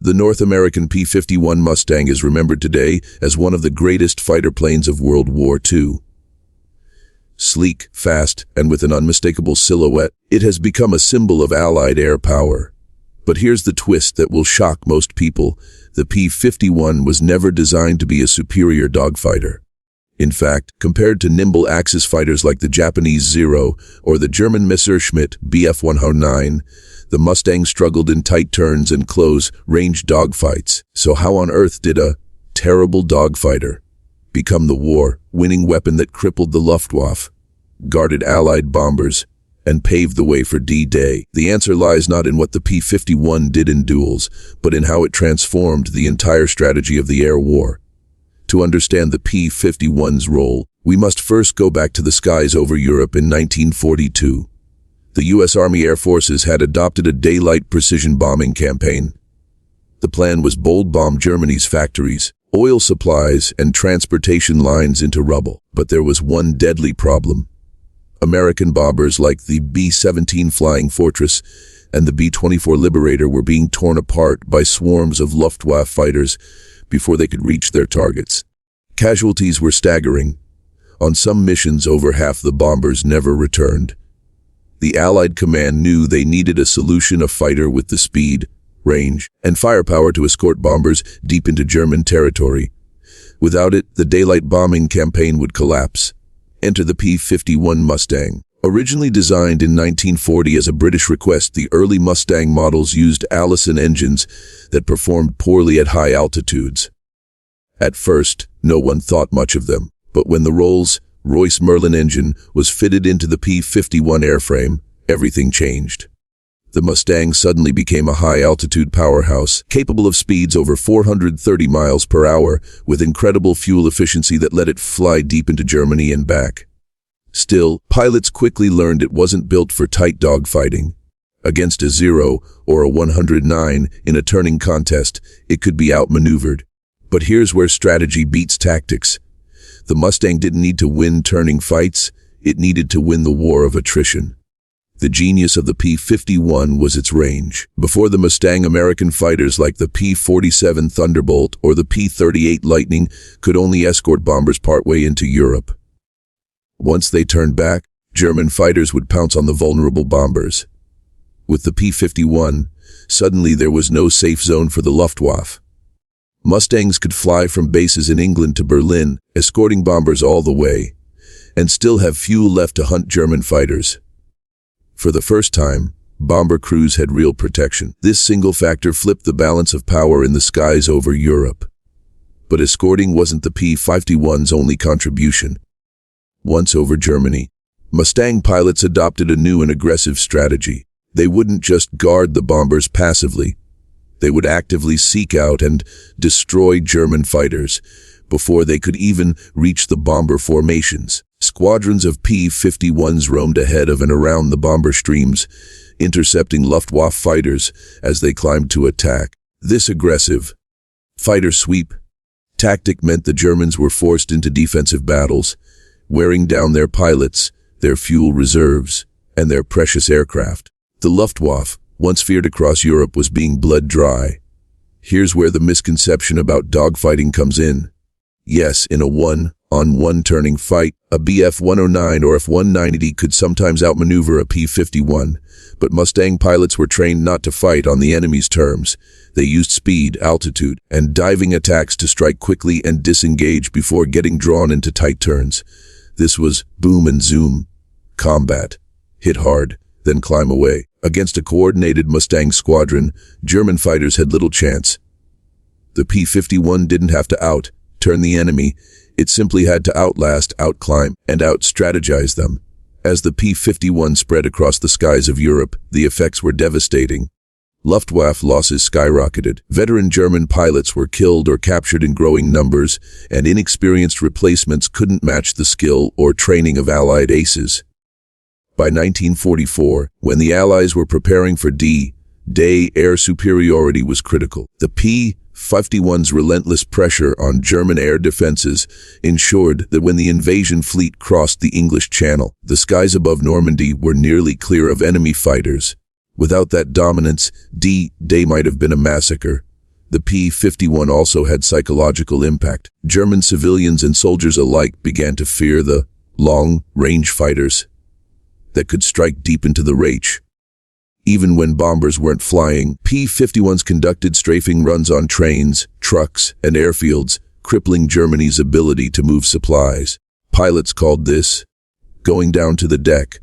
The North American P-51 Mustang is remembered today as one of the greatest fighter planes of World War II. Sleek, fast, and with an unmistakable silhouette, it has become a symbol of Allied air power. But here's the twist that will shock most people. The P-51 was never designed to be a superior dogfighter. In fact, compared to nimble Axis fighters like the Japanese Zero or the German Messerschmitt Bf-109, the Mustang struggled in tight turns and close-range dogfights. So how on earth did a terrible dogfighter become the war-winning weapon that crippled the Luftwaffe, guarded Allied bombers, and paved the way for D-Day? The answer lies not in what the P-51 did in duels, but in how it transformed the entire strategy of the air war. To understand the P-51's role, we must first go back to the skies over Europe in 1942. The U.S. Army Air Forces had adopted a daylight precision bombing campaign. The plan was bold bomb Germany's factories, oil supplies, and transportation lines into rubble. But there was one deadly problem. American bombers like the B-17 Flying Fortress and the B-24 Liberator were being torn apart by swarms of Luftwaffe fighters before they could reach their targets. Casualties were staggering. On some missions, over half the bombers never returned. The Allied command knew they needed a solution, a fighter with the speed, range, and firepower to escort bombers deep into German territory. Without it, the daylight bombing campaign would collapse. Enter the P-51 Mustang. Originally designed in 1940 as a British request, the early Mustang models used Allison engines that performed poorly at high altitudes. At first, no one thought much of them, but when the Rolls-Royce Merlin engine was fitted into the P-51 airframe, everything changed. The Mustang suddenly became a high-altitude powerhouse, capable of speeds over 430 miles per hour, with incredible fuel efficiency that let it fly deep into Germany and back. Still, pilots quickly learned it wasn't built for tight dogfighting. Against a Zero or a 109 in a turning contest, it could be outmaneuvered. But here's where strategy beats tactics. The Mustang didn't need to win turning fights, it needed to win the war of attrition. The genius of the P-51 was its range. Before the Mustang, American fighters like the P-47 Thunderbolt or the P-38 Lightning could only escort bombers partway into Europe. Once they turned back, German fighters would pounce on the vulnerable bombers. With the P-51, suddenly there was no safe zone for the Luftwaffe. Mustangs could fly from bases in England to Berlin, escorting bombers all the way, and still have fuel left to hunt German fighters. For the first time, bomber crews had real protection. This single factor flipped the balance of power in the skies over Europe. But escorting wasn't the P-51's only contribution. Once over Germany, Mustang pilots adopted a new and aggressive strategy. They wouldn't just guard the bombers passively. They would actively seek out and destroy German fighters before they could even reach the bomber formations. Squadrons of P-51s roamed ahead of and around the bomber streams, intercepting Luftwaffe fighters as they climbed to attack. This aggressive fighter sweep tactic meant the Germans were forced into defensive battles, wearing down their pilots, their fuel reserves, and their precious aircraft. The Luftwaffe, once feared across Europe, was being blood dry. Here's where the misconception about dogfighting comes in. Yes, in a one-on-one turning fight, a Bf-109 or F-190 could sometimes outmaneuver a P-51, but Mustang pilots were trained not to fight on the enemy's terms. They used speed, altitude, and diving attacks to strike quickly and disengage before getting drawn into tight turns. This was boom and zoom combat. Hit hard, then climb away. Against a coordinated Mustang squadron, German fighters had little chance. The P-51 didn't have to out-turn the enemy. It simply had to outlast, outclimb, and out-strategize them. As the P-51 spread across the skies of Europe, the effects were devastating. Luftwaffe losses skyrocketed. Veteran German pilots were killed or captured in growing numbers, and inexperienced replacements couldn't match the skill or training of Allied aces. By 1944, when the Allies were preparing for D-Day, air superiority was critical. The P-51's relentless pressure on German air defenses ensured that when the invasion fleet crossed the English Channel, the skies above Normandy were nearly clear of enemy fighters. Without that dominance, D-Day might have been a massacre. The P-51 also had psychological impact. German civilians and soldiers alike began to fear the long-range fighters that could strike deep into the Reich. Even when bombers weren't flying, P-51s conducted strafing runs on trains, trucks, and airfields, crippling Germany's ability to move supplies. Pilots called this going down to the deck,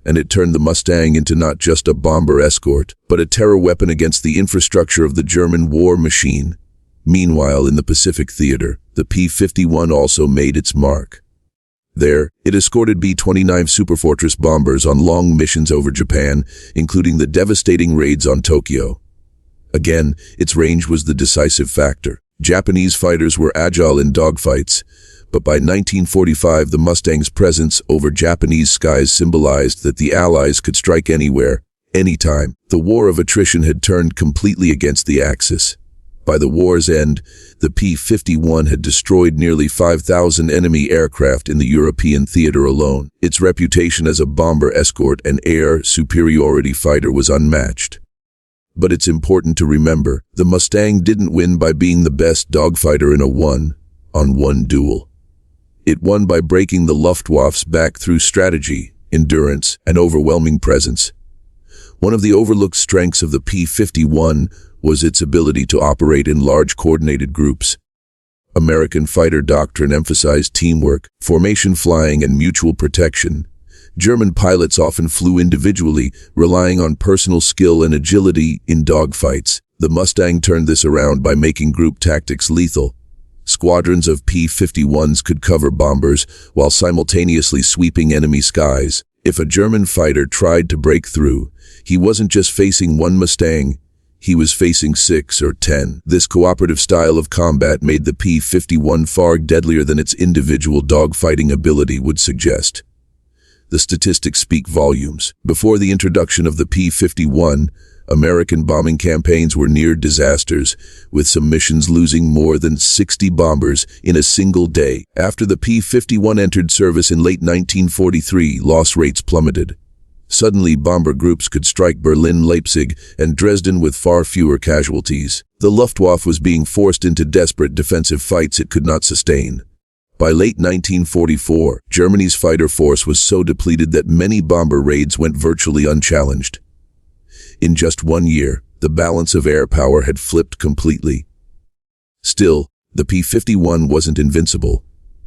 and it turned the Mustang into not just a bomber escort, but a terror weapon against the infrastructure of the German war machine. Meanwhile, in the Pacific theater, the P-51 also made its mark. There, it escorted B-29 Superfortress bombers on long missions over Japan, including the devastating raids on Tokyo. Again, its range was the decisive factor. Japanese fighters were agile in dogfights, but by 1945 the Mustang's presence over Japanese skies symbolized that the Allies could strike anywhere, anytime. The war of attrition had turned completely against the Axis. By the war's end, the P-51 had destroyed nearly 5,000 enemy aircraft in the European theater alone. Its reputation as a bomber escort and air superiority fighter was unmatched. But it's important to remember, the Mustang didn't win by being the best dogfighter in a one-on-one duel. It won by breaking the Luftwaffe's back through strategy, endurance, and overwhelming presence. One of the overlooked strengths of the P-51 was its ability to operate in large coordinated groups. American fighter doctrine emphasized teamwork, formation flying, and mutual protection. German pilots often flew individually, relying on personal skill and agility in dogfights. The Mustang turned this around by making group tactics lethal. Squadrons of P-51s could cover bombers while simultaneously sweeping enemy skies. If a German fighter tried to break through, he wasn't just facing one Mustang, he was facing 6 or 10. This cooperative style of combat made the P-51 far deadlier than its individual dogfighting ability would suggest. The statistics speak volumes. Before the introduction of the P-51, American bombing campaigns were near disasters, with some missions losing more than 60 bombers in a single day. After the P-51 entered service in late 1943, loss rates plummeted. Suddenly, bomber groups could strike Berlin, Leipzig, and Dresden with far fewer casualties. The Luftwaffe was being forced into desperate defensive fights it could not sustain. By late 1944, Germany's fighter force was so depleted that many bomber raids went virtually unchallenged. In just 1 year, the balance of air power had flipped completely. Still, the P-51 wasn't invincible.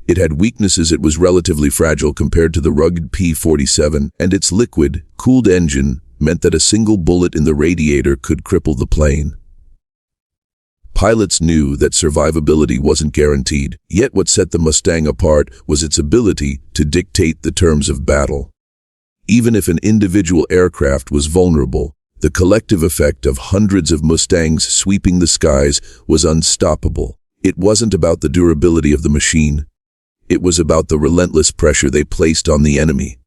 It had weaknesses. It was relatively fragile compared to the rugged P-47, and its liquid, cooled engine meant that a single bullet in the radiator could cripple the plane. Pilots knew that survivability wasn't guaranteed, yet what set the Mustang apart was its ability to dictate the terms of battle. Even if an individual aircraft was vulnerable, the collective effect of hundreds of Mustangs sweeping the skies was unstoppable. It wasn't about the durability of the machine. It was about the relentless pressure they placed on the enemy.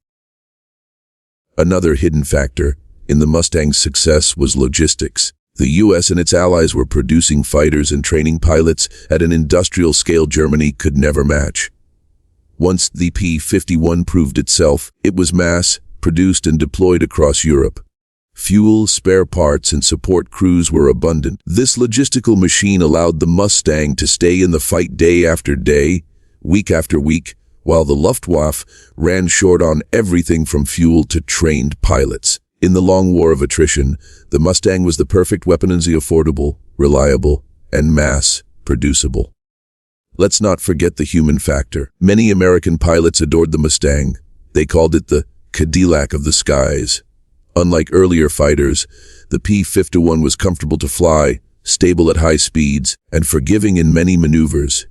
Another hidden factor in the Mustang's success was logistics. The U.S. and its allies were producing fighters and training pilots at an industrial scale Germany could never match. Once the P-51 proved itself, it was mass-produced and deployed across Europe. Fuel, spare parts, and support crews were abundant. This logistical machine allowed the Mustang to stay in the fight day after day, week after week, while the Luftwaffe ran short on everything from fuel to trained pilots. In the long war of attrition, the Mustang was the perfect weapon, affordable, reliable, and mass-producible. Let's not forget the human factor. Many American pilots adored the Mustang. They called it the Cadillac of the skies. Unlike earlier fighters, the P-51 was comfortable to fly, stable at high speeds, and forgiving in many maneuvers.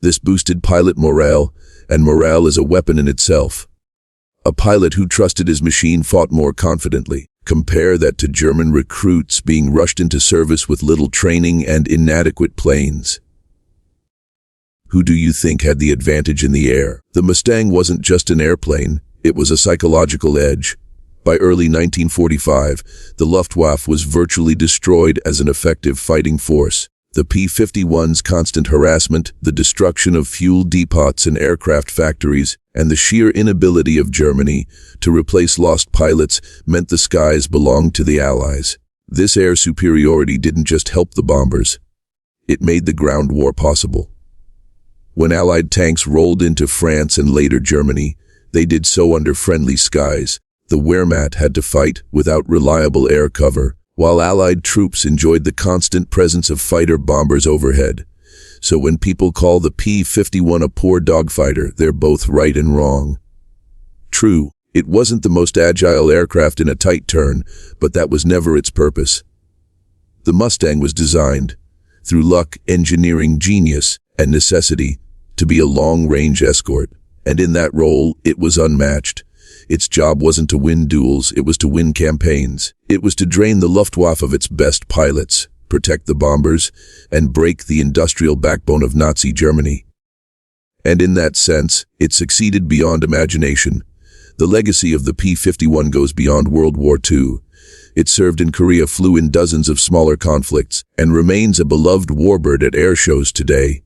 This boosted pilot morale, and morale is a weapon in itself. A pilot who trusted his machine fought more confidently. Compare that to German recruits being rushed into service with little training and inadequate planes. Who do you think had the advantage in the air? The Mustang wasn't just an airplane, it was a psychological edge. By early 1945, the Luftwaffe was virtually destroyed as an effective fighting force. The P-51's constant harassment, the destruction of fuel depots and aircraft factories, and the sheer inability of Germany to replace lost pilots meant the skies belonged to the Allies. This air superiority didn't just help the bombers, It made the ground war possible. When Allied tanks rolled into France and later Germany, they did so under friendly skies. The Wehrmacht had to fight without reliable air cover, while Allied troops enjoyed the constant presence of fighter bombers overhead. So when people call the P-51 a poor dogfighter, they're both right and wrong. True, it wasn't the most agile aircraft in a tight turn, but that was never its purpose. The Mustang was designed, through luck, engineering genius, and necessity, to be a long-range escort, and in that role, it was unmatched. Its job wasn't to win duels, it was to win campaigns. It was to drain the Luftwaffe of its best pilots, protect the bombers, and break the industrial backbone of Nazi Germany. And in that sense, it succeeded beyond imagination. The legacy of the P-51 goes beyond World War II. It served in Korea, flew in dozens of smaller conflicts, and remains a beloved warbird at air shows today.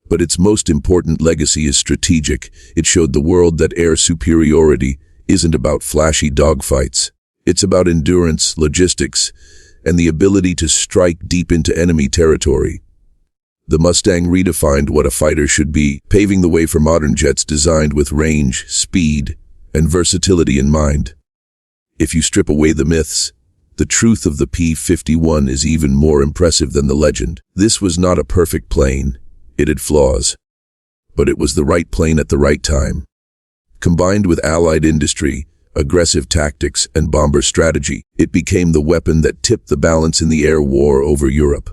But its most important legacy is strategic. It showed the world that air superiority isn't about flashy dogfights. It's about endurance, logistics, and the ability to strike deep into enemy territory. The Mustang redefined what a fighter should be, paving the way for modern jets designed with range, speed, and versatility in mind. If you strip away the myths, the truth of the P-51 is even more impressive than the legend. This was not a perfect plane. It had flaws. But it was the right plane at the right time. Combined with Allied industry, aggressive tactics, and bomber strategy, it became the weapon that tipped the balance in the air war over Europe.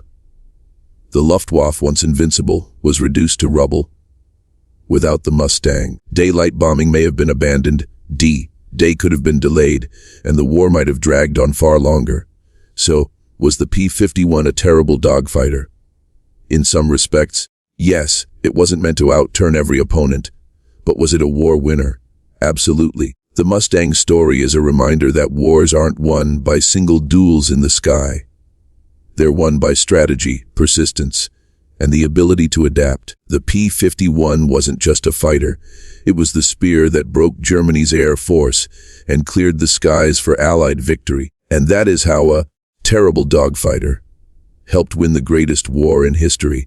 The Luftwaffe, once invincible, was reduced to rubble. Without the Mustang, daylight bombing may have been abandoned, day could have been delayed, and the war might have dragged on far longer. So, was the P-51 a terrible dogfighter? In some respects, yes, it wasn't meant to outturn every opponent. But was it a war winner? Absolutely. The Mustang story is a reminder that wars aren't won by single duels in the sky. They're won by strategy, persistence, and the ability to adapt. The P-51 wasn't just a fighter. It was the spear that broke Germany's air force and cleared the skies for Allied victory. And that is how a terrible dogfighter helped win the greatest war in history.